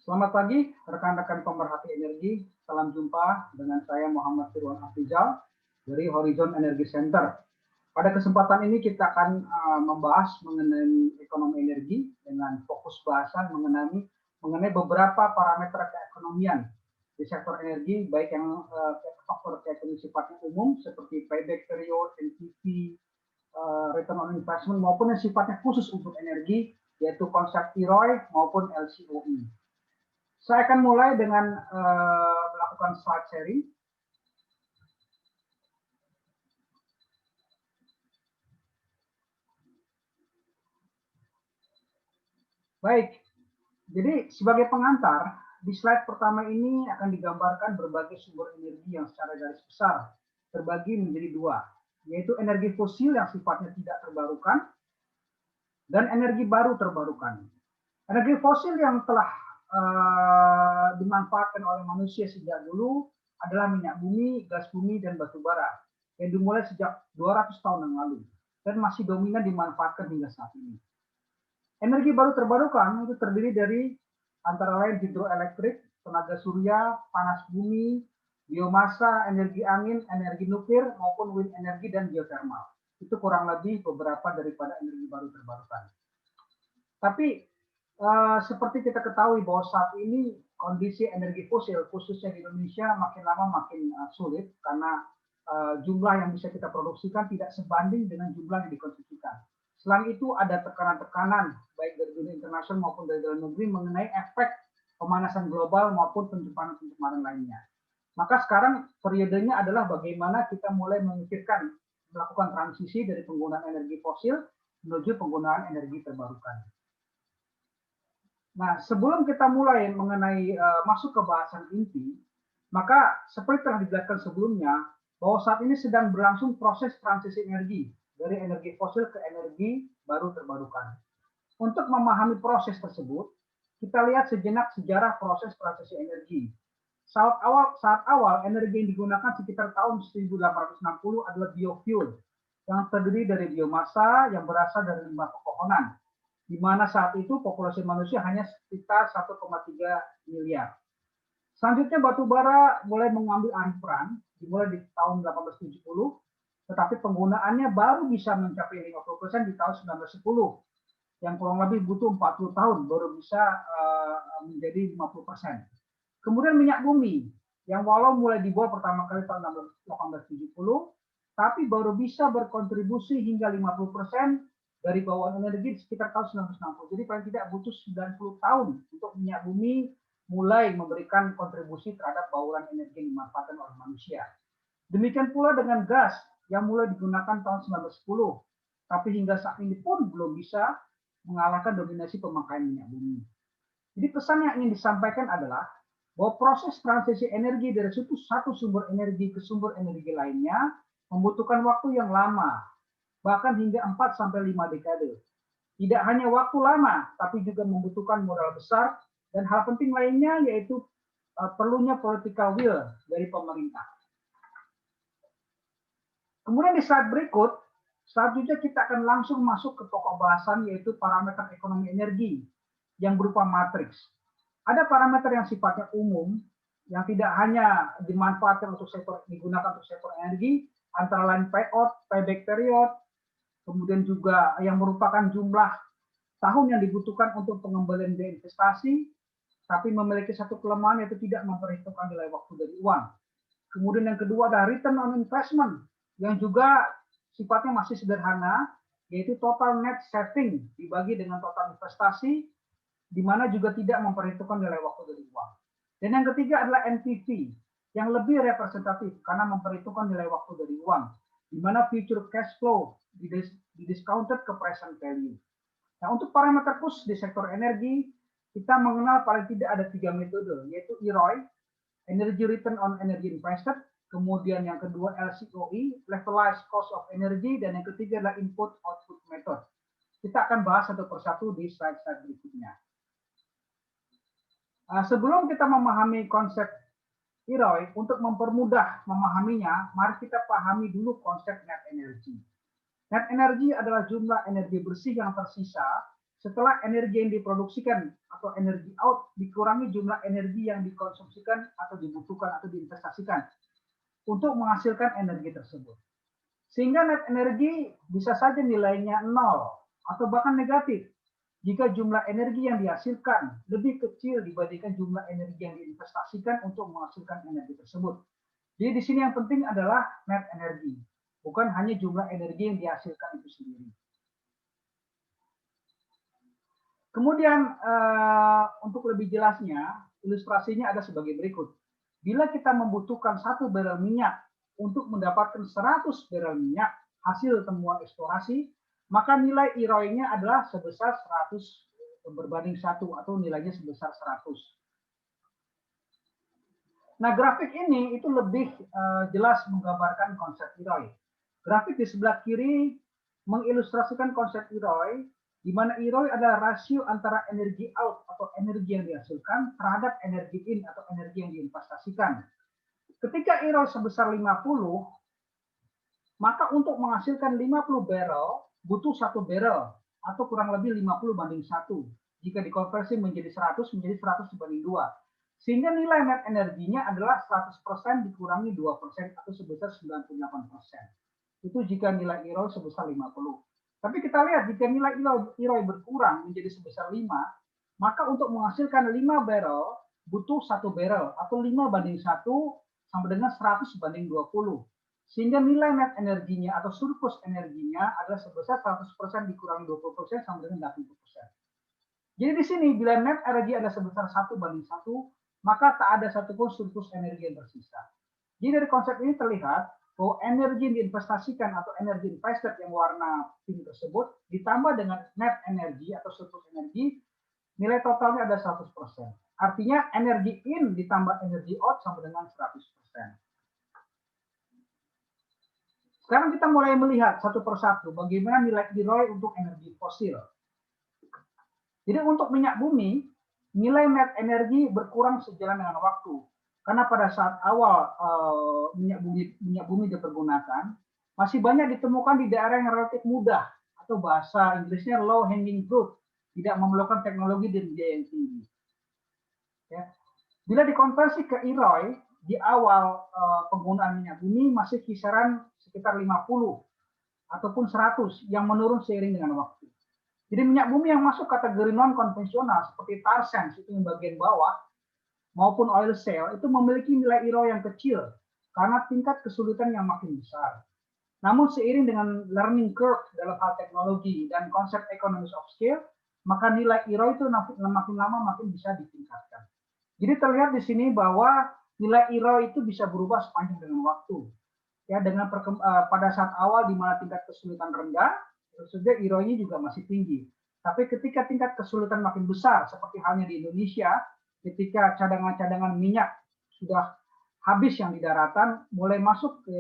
Selamat pagi, rekan-rekan pemerhati energi. Salam jumpa dengan saya Muhammad Firwan Afrizal dari Horizon Energy Center. Pada kesempatan ini kita akan membahas mengenai ekonomi energi dengan fokus bahasan mengenai beberapa parameter keekonomian di sektor energi, baik yang faktor keekonomian sifatnya umum seperti payback period, NPV, return on investment, maupun yang sifatnya khusus untuk energi, yaitu konsep ROI maupun LCOE. Saya akan mulai dengan melakukan slide sharing. Baik, jadi sebagai pengantar, di slide pertama ini akan digambarkan berbagai sumber energi yang secara garis besar terbagi menjadi dua, yaitu energi fosil yang sifatnya tidak terbarukan dan energi baru terbarukan. Energi fosil yang telah dimanfaatkan oleh manusia sejak dulu adalah minyak bumi, gas bumi, dan batu bara yang dimulai sejak 200 tahun yang lalu dan masih dominan dimanfaatkan hingga saat ini. Energi baru terbarukan itu terdiri dari antara lain hidroelektrik, tenaga surya, panas bumi, biomasa, energi angin, energi nuklir, maupun wind energi dan geothermal. Itu kurang lebih beberapa daripada energi baru terbarukan. Tapi seperti kita ketahui bahwa saat ini kondisi energi fosil khususnya di Indonesia makin lama makin sulit karena jumlah yang bisa kita produksikan tidak sebanding dengan jumlah yang dikonsumsikan. Selain itu ada tekanan-tekanan baik dari dunia internasional maupun dari dalam negeri mengenai efek pemanasan global maupun pencemaran lainnya. Maka sekarang periodenya adalah bagaimana kita mulai memikirkan melakukan transisi dari penggunaan energi fosil menuju penggunaan energi terbarukan. Nah, sebelum kita mulai mengenai masuk ke bahasan inti, maka seperti telah dijelaskan sebelumnya, bahwa saat ini sedang berlangsung proses transisi energi dari energi fosil ke energi baru terbarukan. Untuk memahami proses tersebut, kita lihat sejenak sejarah proses transisi energi. Saat awal energi yang digunakan sekitar tahun 1860 adalah biofuel yang terdiri dari biomasa yang berasal dari limbah pepohonan, di mana saat itu populasi manusia hanya sekitar 1,3 miliar. Selanjutnya batu bara mulai mengambil alih peran, dimulai di tahun 1870, tetapi penggunaannya baru bisa mencapai 50% di tahun 1910, yang kurang lebih butuh 40 tahun baru bisa menjadi 50%. Kemudian minyak bumi, yang walau mulai dibuat pertama kali tahun 1870, tapi baru bisa berkontribusi hingga 50% dari bauan energi sekitar tahun 1960. Jadi paling tidak butuh 90 tahun untuk minyak bumi mulai memberikan kontribusi terhadap bauran energi yang dimanfaatkan oleh manusia. Demikian pula dengan gas yang mulai digunakan tahun 1910, tapi hingga saat ini pun belum bisa mengalahkan dominasi pemakaian minyak bumi. Jadi pesan yang ingin disampaikan adalah bahwa proses transisi energi dari satu sumber energi ke sumber energi lainnya membutuhkan waktu yang lama, bahkan hingga 4-5 dekade. Tidak hanya waktu lama, tapi juga membutuhkan modal besar, dan hal penting lainnya yaitu perlunya political will dari pemerintah. Kemudian di slide berikut, selanjutnya kita akan langsung masuk ke pokok bahasan yaitu parameter ekonomi energi yang berupa matriks. Ada parameter yang sifatnya umum, yang tidak hanya dimanfaatkan untuk sektor, digunakan untuk sektor energi, antara lain payout, payback period, kemudian juga yang merupakan jumlah tahun yang dibutuhkan untuk pengembalian biaya investasi, tapi memiliki satu kelemahan yaitu tidak memperhitungkan nilai waktu dari uang. Kemudian yang kedua adalah return on investment, yang juga sifatnya masih sederhana, yaitu total net saving dibagi dengan total investasi, di mana juga tidak memperhitungkan nilai waktu dari uang. Dan yang ketiga adalah NPV, yang lebih representatif karena memperhitungkan nilai waktu dari uang, di mana future cash flow discounted ke present value. Nah, untuk parameter khusus di sektor energi, kita mengenal paling tidak ada 3 metode, yaitu EROI, Energy Return on Energy Invested, kemudian yang kedua LCOE, Levelized Cost of Energy, dan yang ketiga adalah Input Output Method. Kita akan bahas satu persatu di slide-slide berikutnya. Sebelum kita memahami konsep EROI, untuk mempermudah memahaminya, mari kita pahami dulu konsep net energy. Net energy adalah jumlah energi bersih yang tersisa setelah energi yang diproduksikan atau energi out dikurangi jumlah energi yang dikonsumsikan atau dibutuhkan atau diinvestasikan untuk menghasilkan energi tersebut. Sehingga net energi bisa saja nilainya 0 atau bahkan negatif jika jumlah energi yang dihasilkan lebih kecil dibandingkan jumlah energi yang diinvestasikan untuk menghasilkan energi tersebut. Jadi di sini yang penting adalah net energi, bukan hanya jumlah energi yang dihasilkan itu sendiri. Kemudian untuk lebih jelasnya, ilustrasinya ada sebagai berikut. Bila kita membutuhkan 1 barel minyak untuk mendapatkan 100 barel minyak hasil temuan eksplorasi, maka nilai IROI-nya adalah sebesar 100 berbanding 1 atau nilainya sebesar 100. Nah, grafik ini itu lebih jelas menggambarkan konsep IROI. Grafik di sebelah kiri mengilustrasikan konsep IROI, di mana IROI adalah rasio antara energi out atau energi yang dihasilkan terhadap energi in atau energi yang diinvestasikan. Ketika IROI sebesar 50, maka untuk menghasilkan 50 barrel butuh 1 barrel atau kurang lebih 50 banding 1. Jika dikonversi menjadi 100 menjadi 100 banding 2. Sehingga nilai net energinya adalah 100% dikurangi 2% atau sebesar 98%. Itu jika nilai IROI sebesar 50. Tapi kita lihat jika nilai IROI berkurang menjadi sebesar 5, maka untuk menghasilkan 5 barrel butuh 1 barrel atau 5 banding 1 sama dengan 100 banding 20. Sehingga nilai net energinya atau surplus energinya adalah sebesar 100% dikurangi 20% sama dengan 80%. Jadi di sini bila net energi adalah sebesar 1 banding 1, maka tak ada satupun surplus energi yang tersisa. Jadi dari konsep ini terlihat bahwa energi yang diinvestasikan atau energi invested yang warna pink tersebut ditambah dengan net energi atau surplus energi, nilai totalnya ada 100%. Artinya energi in ditambah energi out sama dengan 100%. Sekarang kita mulai melihat satu persatu bagaimana nilai IROI untuk energi fosil. Jadi untuk minyak bumi, nilai net energi berkurang sejalan dengan waktu. Karena pada saat awal minyak bumi dipergunakan, masih banyak ditemukan di daerah yang relatif mudah, atau bahasa Inggrisnya low hanging fruit, tidak memerlukan teknologi dan biaya yang tinggi. Ya. Bila dikonversi ke IROI, di awal penggunaan minyak bumi masih kisaran sekitar 50 ataupun 100 yang menurun seiring dengan waktu. Jadi minyak bumi yang masuk kategori non-konvensional seperti tar sands itu yang bagian bawah maupun oil shale itu memiliki nilai IROI yang kecil karena tingkat kesulitan yang makin besar. Namun seiring dengan learning curve dalam hal teknologi dan konsep economies of scale, maka nilai IROI itu makin lama makin bisa ditingkatkan. Jadi terlihat di sini bahwa nilai IROI itu bisa berubah sepanjang dengan waktu. Ya, dengan pada saat awal di mana tingkat kesulitan rendah, sehingga IROI-nya juga masih tinggi. Tapi ketika tingkat kesulitan makin besar, seperti halnya di Indonesia, ketika cadangan-cadangan minyak sudah habis yang di daratan, mulai masuk ke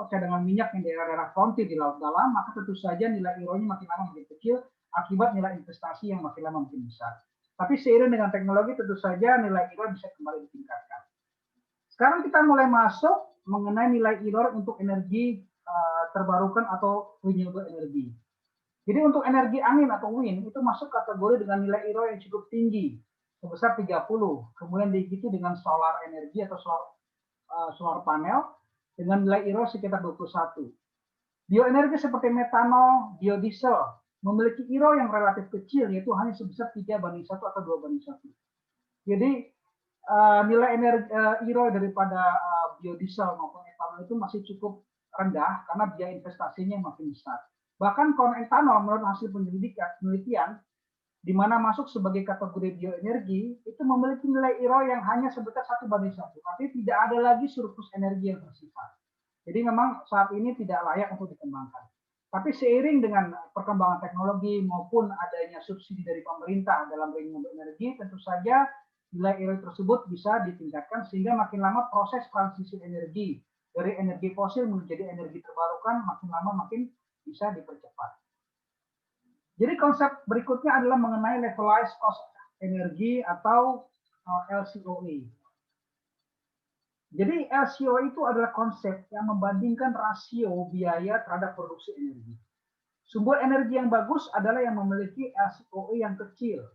cadangan minyak yang daerah-daerah frontier di laut dalam, maka tentu saja nilai IROI-nya makin lama makin kecil akibat nilai investasi yang makin lama makin besar. Tapi seiring dengan teknologi tentu saja nilai IROI bisa kembali ditingkatkan. Sekarang kita mulai masuk mengenai nilai IROI untuk energi terbarukan atau renewable energy. Jadi untuk energi angin atau wind itu masuk kategori dengan nilai IROI yang cukup tinggi sebesar 30. Kemudian diikuti dengan solar energi atau solar panel dengan nilai IROI sekitar 21. Bioenergi seperti metanol, biodiesel memiliki IROI yang relatif kecil yaitu hanya sebesar 3 banding 1 atau 2 banding 1. Jadi nilai IROI daripada biodiesel maupun etanol itu masih cukup rendah karena biaya investasinya makin besar. Bahkan corn etanol menurut hasil penelitian di mana masuk sebagai kategori bioenergi itu memiliki nilai IROI yang hanya sebesar 1 banding 1, tapi tidak ada lagi surplus energi yang tersisa. Jadi memang saat ini tidak layak untuk dikembangkan. Tapi seiring dengan perkembangan teknologi maupun adanya subsidi dari pemerintah dalam renewable energi, tentu saja nilai IROI tersebut bisa ditingkatkan sehingga makin lama proses transisi energi dari energi fosil menjadi energi terbarukan makin lama makin bisa dipercepat. Jadi konsep berikutnya adalah mengenai levelized cost energi atau LCOE. Jadi LCOE itu adalah konsep yang membandingkan rasio biaya terhadap produksi energi. Sumber energi yang bagus adalah yang memiliki LCOE yang kecil.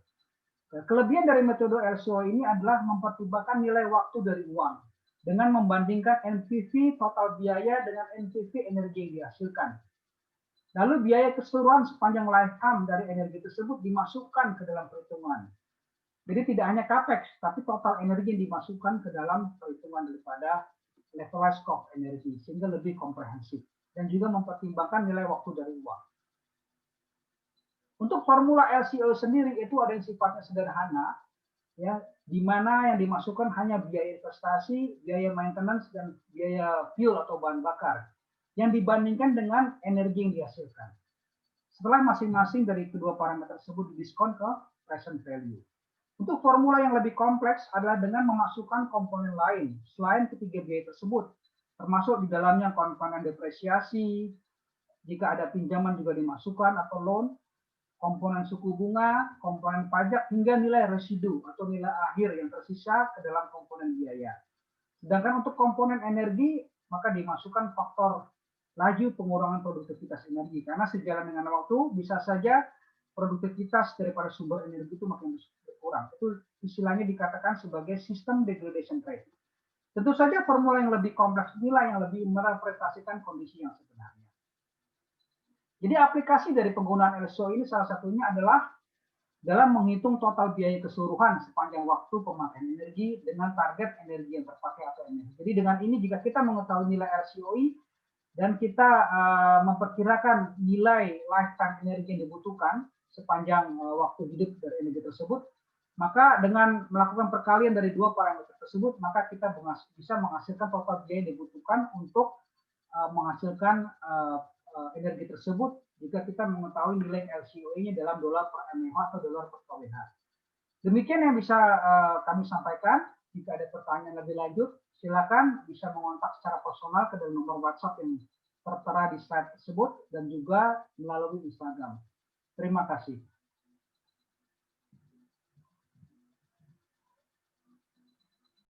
Kelebihan dari metode LCOE ini adalah mempertimbangkan nilai waktu dari uang dengan membandingkan NPV total biaya dengan NPV energi yang dihasilkan. Lalu biaya keseluruhan sepanjang lifetime dari energi tersebut dimasukkan ke dalam perhitungan. Jadi tidak hanya capex, tapi total energi yang dimasukkan ke dalam perhitungan daripada levelized cost energi, sehingga lebih komprehensif dan juga mempertimbangkan nilai waktu dari uang. Untuk formula LCOE sendiri itu ada yang sifatnya sederhana, ya, di mana yang dimasukkan hanya biaya investasi, biaya maintenance, dan biaya fuel atau bahan bakar yang dibandingkan dengan energi yang dihasilkan. Setelah masing-masing dari kedua parameter tersebut didiskon ke present value. Untuk formula yang lebih kompleks adalah dengan memasukkan komponen lain selain ketiga biaya tersebut, termasuk di dalamnya komponen depresiasi, jika ada pinjaman juga dimasukkan atau loan, komponen suku bunga, komponen pajak, hingga nilai residu atau nilai akhir yang tersisa ke dalam komponen biaya. Sedangkan untuk komponen energi, maka dimasukkan faktor laju pengurangan produktivitas energi, karena sejalan dengan waktu bisa saja produktivitas daripada sumber energi itu makin berkurang. Itu istilahnya dikatakan sebagai system degradation rate. Tentu saja formula yang lebih kompleks inilah yang lebih merepresentasikan kondisi yang sebenarnya. Jadi aplikasi dari penggunaan LCOE ini salah satunya adalah dalam menghitung total biaya keseluruhan sepanjang waktu pemakaian energi dengan target energi yang terpakai atau energi. Jadi dengan ini jika kita mengetahui nilai LCOE dan kita memperkirakan nilai lifetime energi yang dibutuhkan sepanjang waktu hidup dari energi tersebut, maka dengan melakukan perkalian dari dua parameter tersebut, maka kita bisa menghasilkan total biaya yang dibutuhkan untuk menghasilkan energi tersebut jika kita mengetahui nilai LCOE-nya dalam dolar per mAh atau dolar per kWh. Demikian yang bisa kami sampaikan. Jika ada pertanyaan lebih lanjut, silakan bisa mengontak secara personal ke dalam nomor WhatsApp yang tertera di slide tersebut dan juga melalui Instagram. Terima kasih.